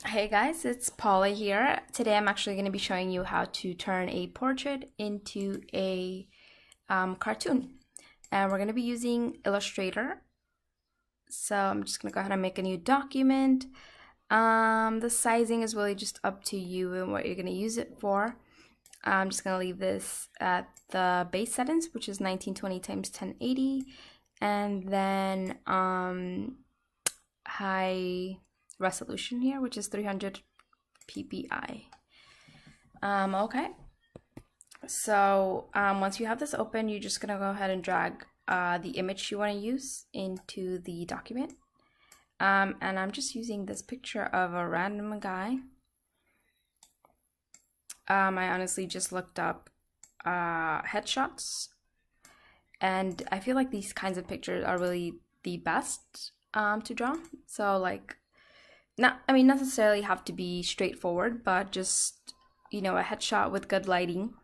Hey guys, it's Paula here. Today I'm actually going to be showing you how to turn a portrait into a cartoon. And we're going to be using Illustrator. So I'm just going to go ahead and make a new document. The sizing is really just up to you and what you're going to use it for. I'm just going to leave this at the base settings, which is 1920 times 1080. And then high resolution here, which is 300 ppi. Okay, so once you have this open, you're just gonna go ahead and drag the image you want to use into the document. And I'm just using this picture of a random guy. I honestly just looked up headshots, and I feel like these kinds of pictures are really the best to draw. So like, not necessarily have to be straightforward, but just, a headshot with good lighting.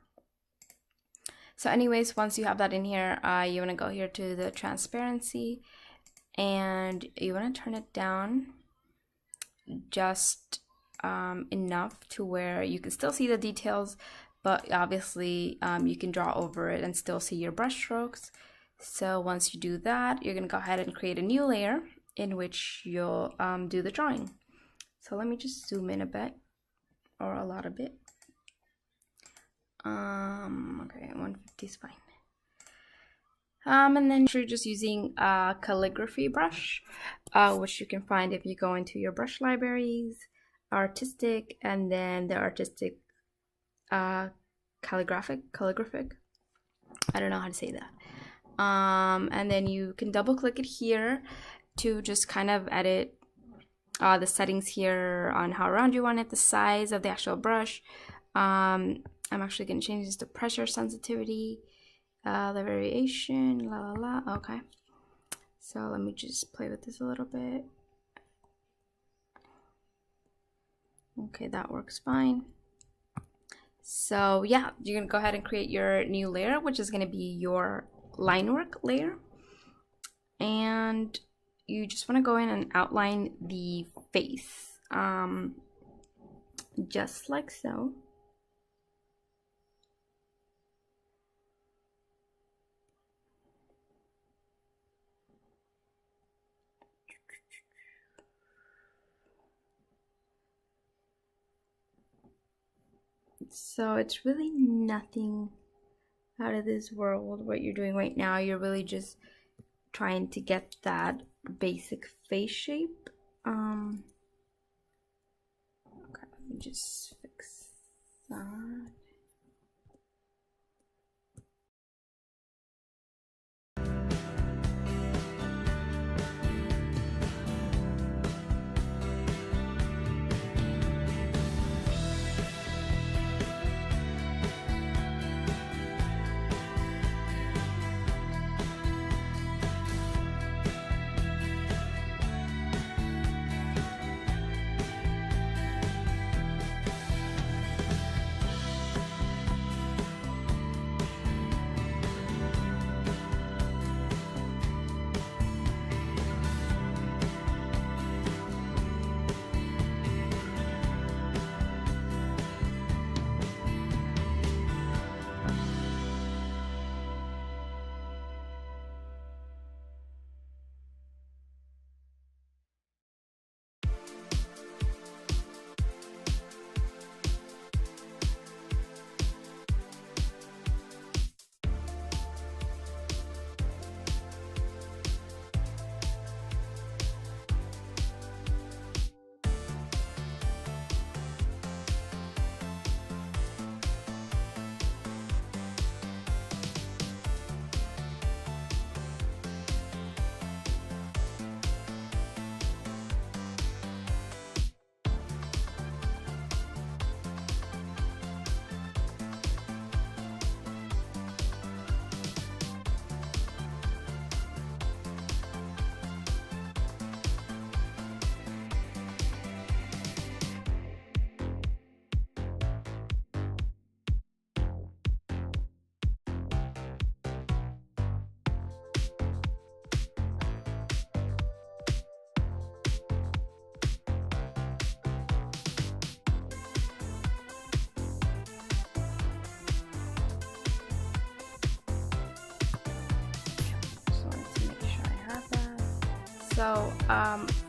So anyways, once you have that in here, you want to go here to the transparency, and you want to turn it down just enough to where you can still see the details, but obviously you can draw over it and still see your brush strokes. So once you do that, you're going to go ahead and create a new layer in which you'll do the drawing. So let me just zoom in a bit, or a lot a bit. Okay, 150 is fine. And then you're just using a calligraphy brush, which you can find if you go into your brush libraries, artistic, and then the artistic calligraphic. I don't know how to say that. And then you can double click it here to just kind of edit the settings here on how round you want it, the size of the actual brush. I'm actually going to change this to pressure sensitivity, the variation, okay. So let me just play with this a little bit. Okay, that works fine. So yeah, you're going to go ahead and create your new layer, which is going to be your line work layer. And you just want to go in and outline the face, just like so. So it's really nothing out of this world what you're doing right now. You're really just trying to get that basic face shape. Okay, let me just fix that. So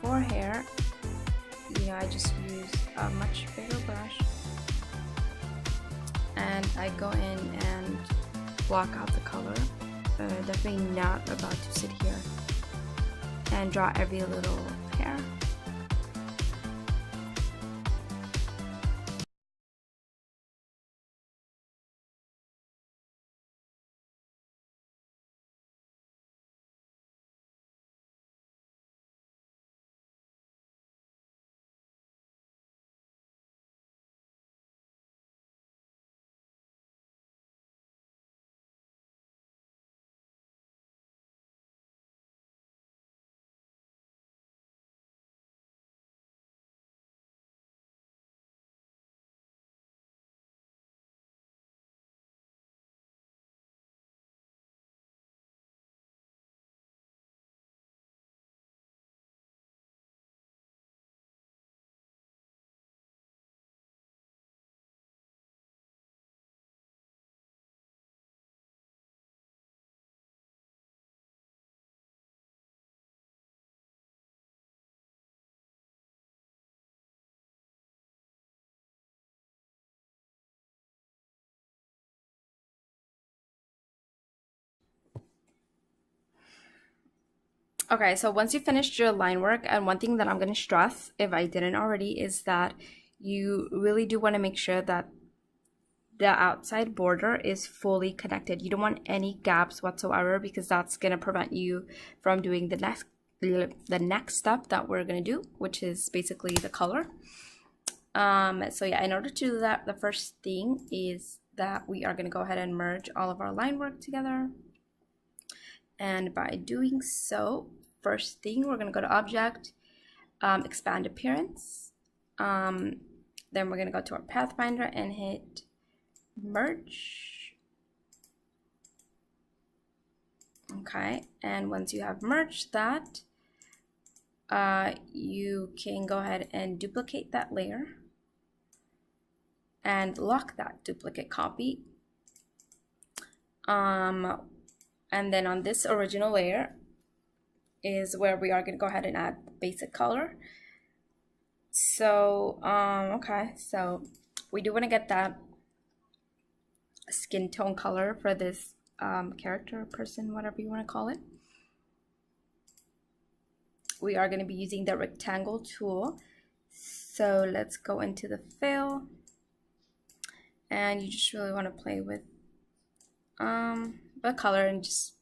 for hair, I just use a much bigger brush, and I go in and block out the color. Definitely not about to sit here and draw every little hair. Okay, so once you finished your line work, and one thing that I'm going to stress, if I didn't already, is that you really do want to make sure that the outside border is fully connected. You don't want any gaps whatsoever, because that's going to prevent you from doing the next step that we're going to do, which is basically the color. So yeah, in order to do that, the first thing is that we are going to go ahead and merge all of our line work together. And by doing so, first thing, we're going to go to Object, Expand Appearance. Then we're going to go to our Pathfinder and hit Merge. Okay, and once you have merged that, you can go ahead and duplicate that layer and lock that duplicate copy. And then on this original layer is where we are going to go ahead and add basic color. So okay, so we do want to get that skin tone color for this character, person, whatever you want to call it. We are going to be using the rectangle tool. So let's go into the fill, and you just really want to play with the color and just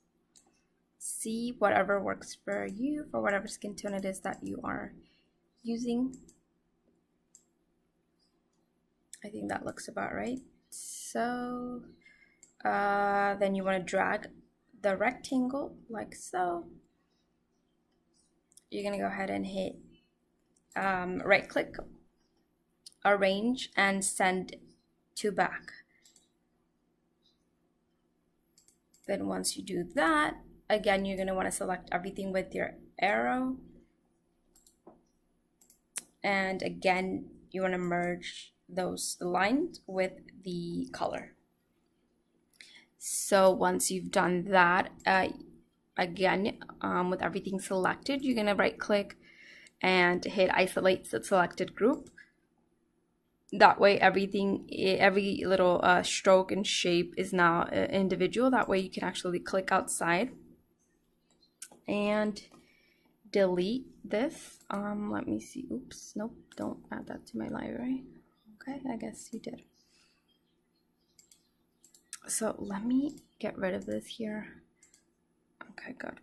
see whatever works for you, for whatever skin tone it is that you are using. I think that looks about right. So then you want to drag the rectangle like so. You're going to go ahead and hit right click, arrange, and send to back. Then once you do that, again, you're going to want to select everything with your arrow. And again, you want to merge those lines with the color. So once you've done that, again, with everything selected, you're going to right click and hit isolate the selected group. That way everything, every little stroke and shape is now individual. That way you can actually click outside and delete this. Let me see. Oops, nope, don't add that to my library. Okay, I guess you did. So let me get rid of this here. Okay, good.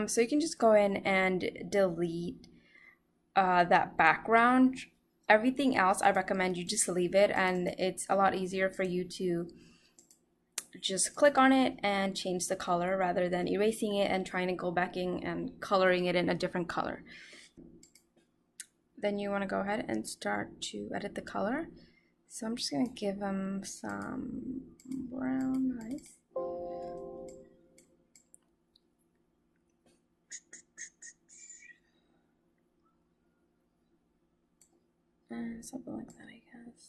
So you can just go in and delete that background. Everything else, I recommend you just leave it, and it's a lot easier for you to just click on it and change the color rather than erasing it and trying to go back in and coloring it in a different color. Then you want to go ahead and start to edit the color. So I'm just going to give them some brown, nice. Something like that, I guess.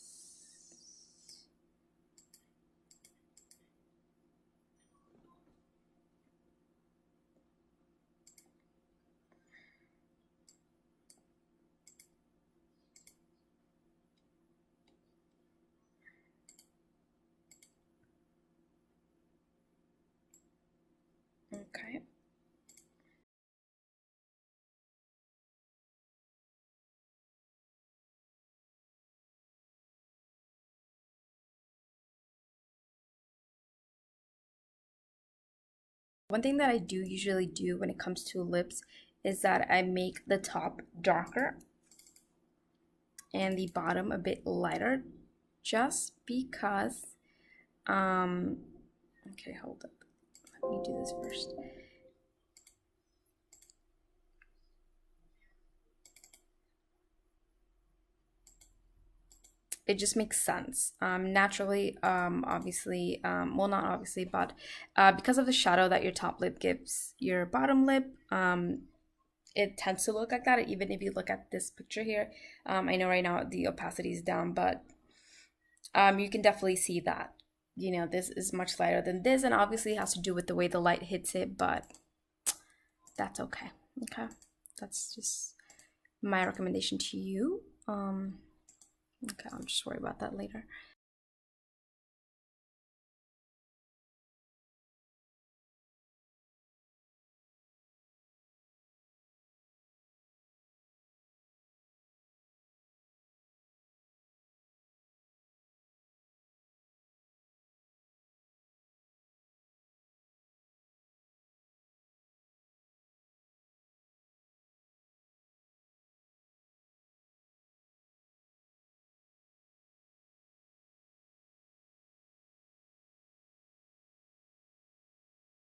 One thing that I do usually do when it comes to lips is that I make the top darker and the bottom a bit lighter, just because okay, hold up, let me do this first. It just makes sense naturally, obviously, well, not obviously, but because of the shadow that your top lip gives your bottom lip, it tends to look like that. Even if you look at this picture here, I know right now the opacity is down, but you can definitely see that, you know, this is much lighter than this, and obviously it has to do with the way the light hits it, but that's okay. Okay, that's just my recommendation to you. Okay, I'll just worry about that later.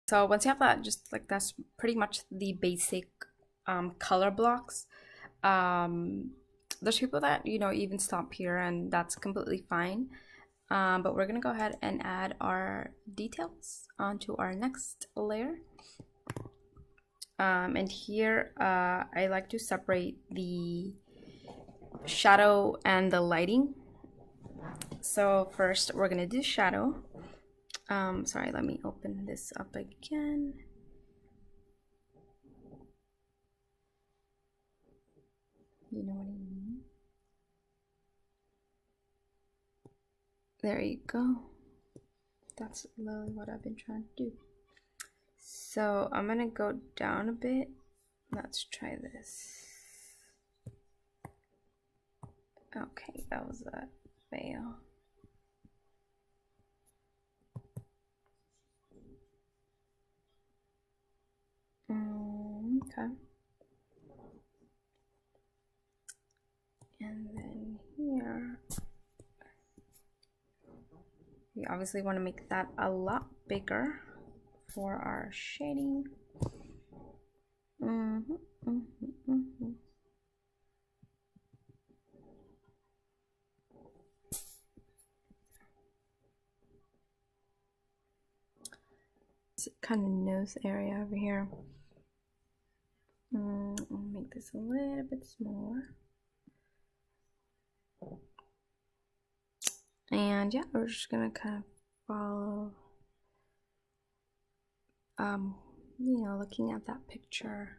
So once you have that, just like that's pretty much the basic color blocks. There's people that, you know, even stop here, and that's completely fine. But we're gonna go ahead and add our details onto our next layer. And here I like to separate the shadow and the lighting. So first we're gonna do shadow. Sorry, let me open this up again. You know what I mean? There you go. That's literally what I've been trying to do. So I'm gonna go down a bit. Let's try this. Okay, that was a fail. Okay. And then here, we obviously want to make that a lot bigger for our shading. This kind of nose area over here. I'll make this a little bit smaller. And yeah, we're just gonna kind of follow, you know, looking at that picture.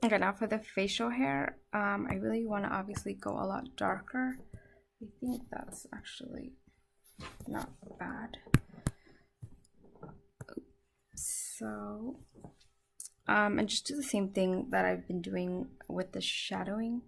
Okay, now for the facial hair, I really want to obviously go a lot darker. I think that's actually not bad. So, and just do the same thing that I've been doing with the shadowing.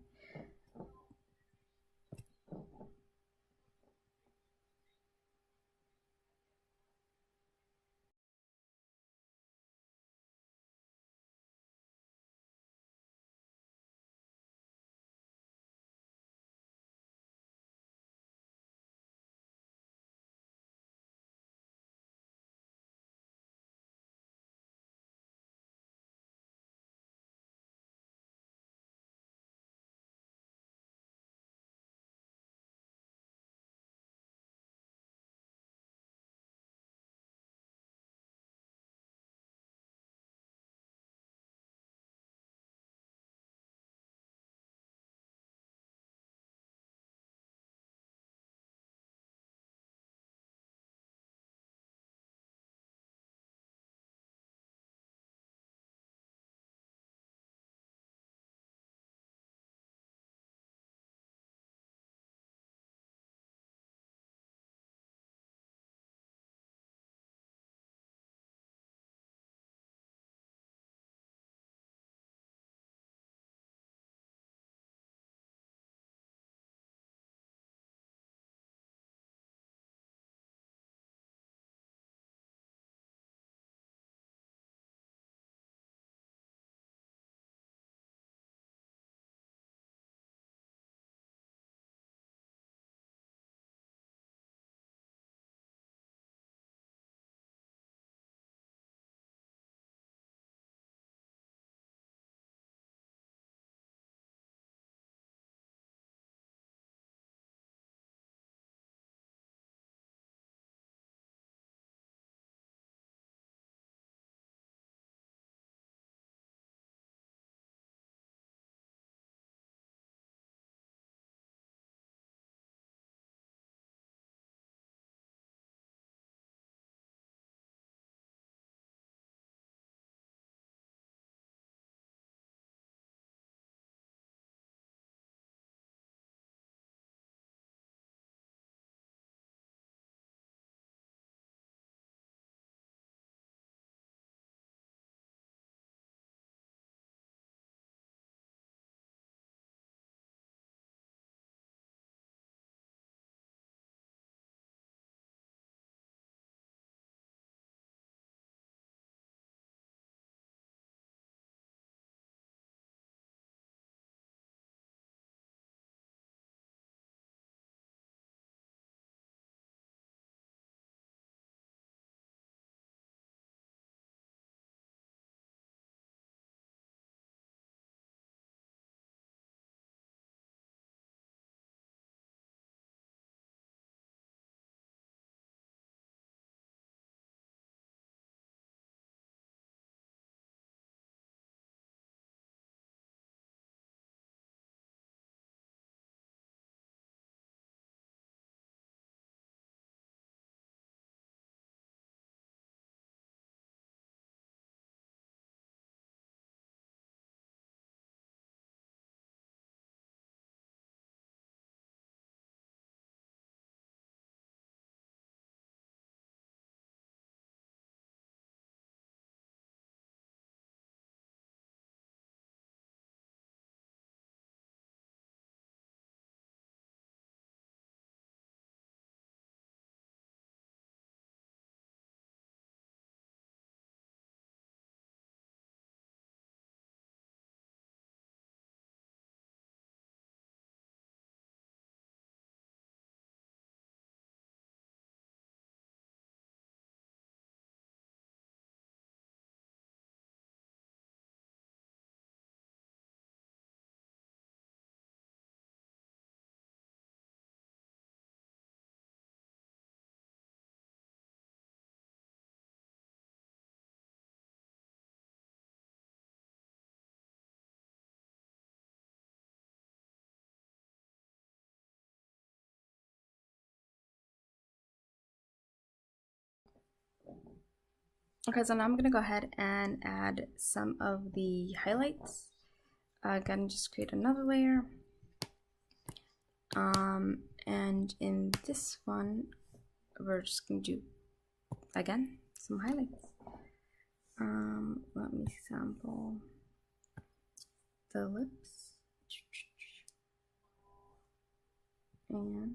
Okay, so now I'm gonna go ahead and add some of the highlights. Again, just create another layer. And in this one, we're just going to do, again, some highlights. Let me sample the lips. And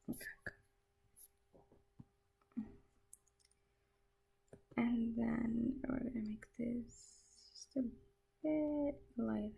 okay. And then we're gonna make this just a bit lighter.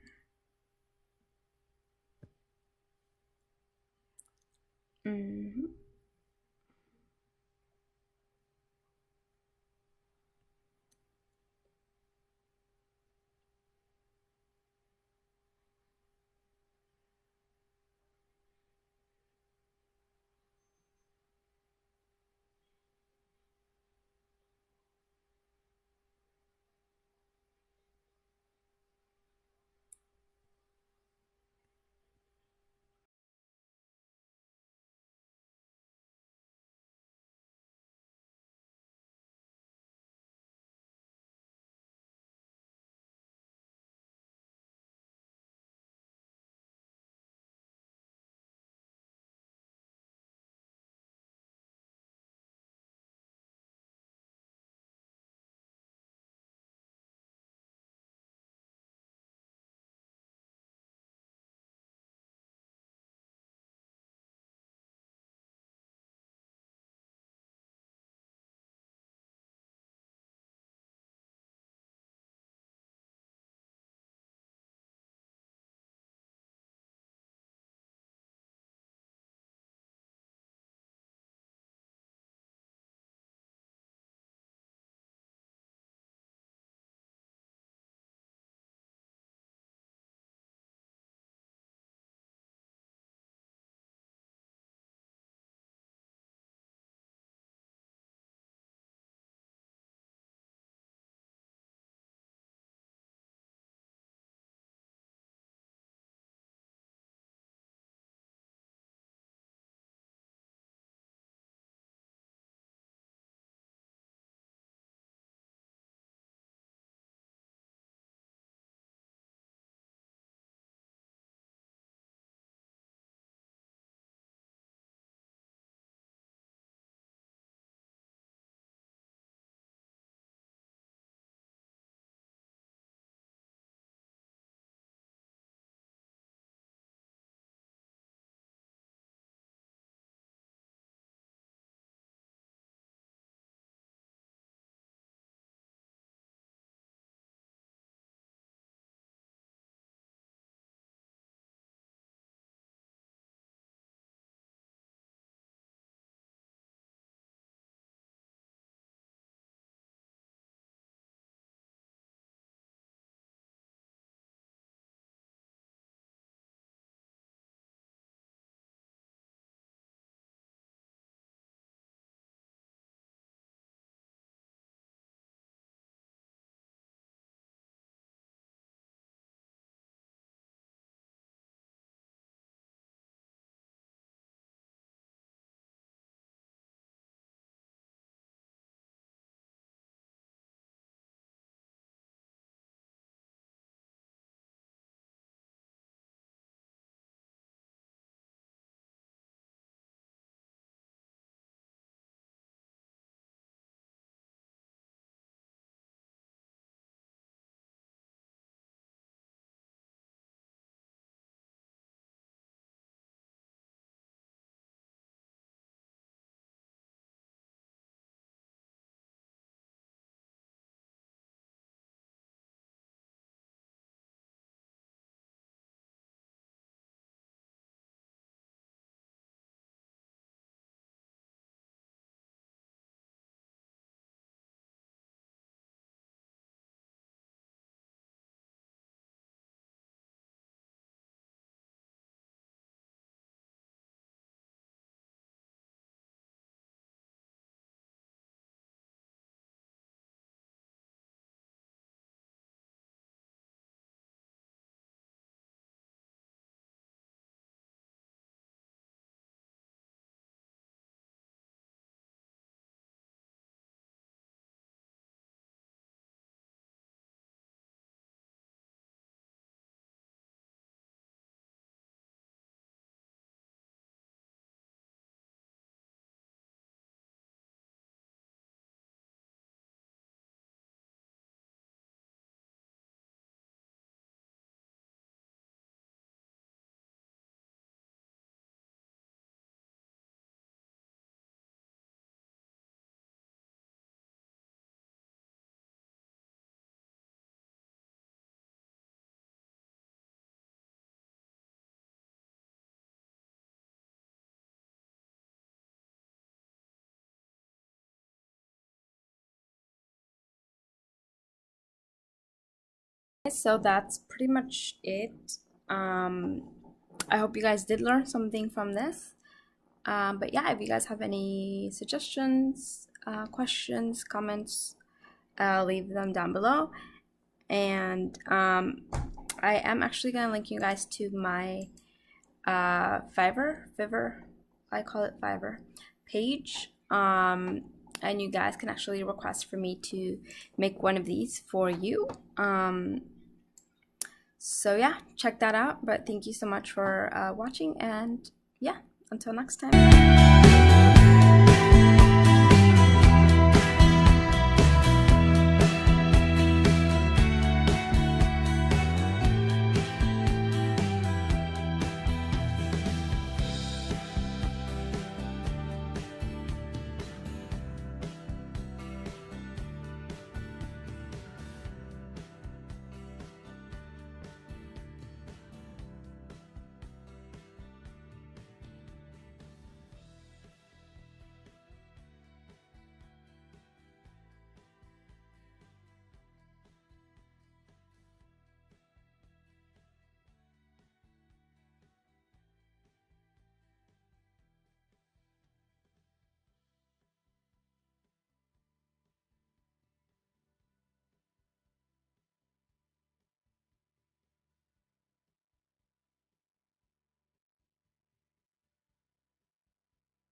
So that's pretty much it. I hope you guys did learn something from this. But yeah, if you guys have any suggestions, questions, comments, leave them down below. And I am actually gonna link you guys to my Fiverr, I call it Fiverr page. And you guys can actually request for me to make one of these for you. So yeah, check that out. But thank you so much for watching, and yeah, until next time.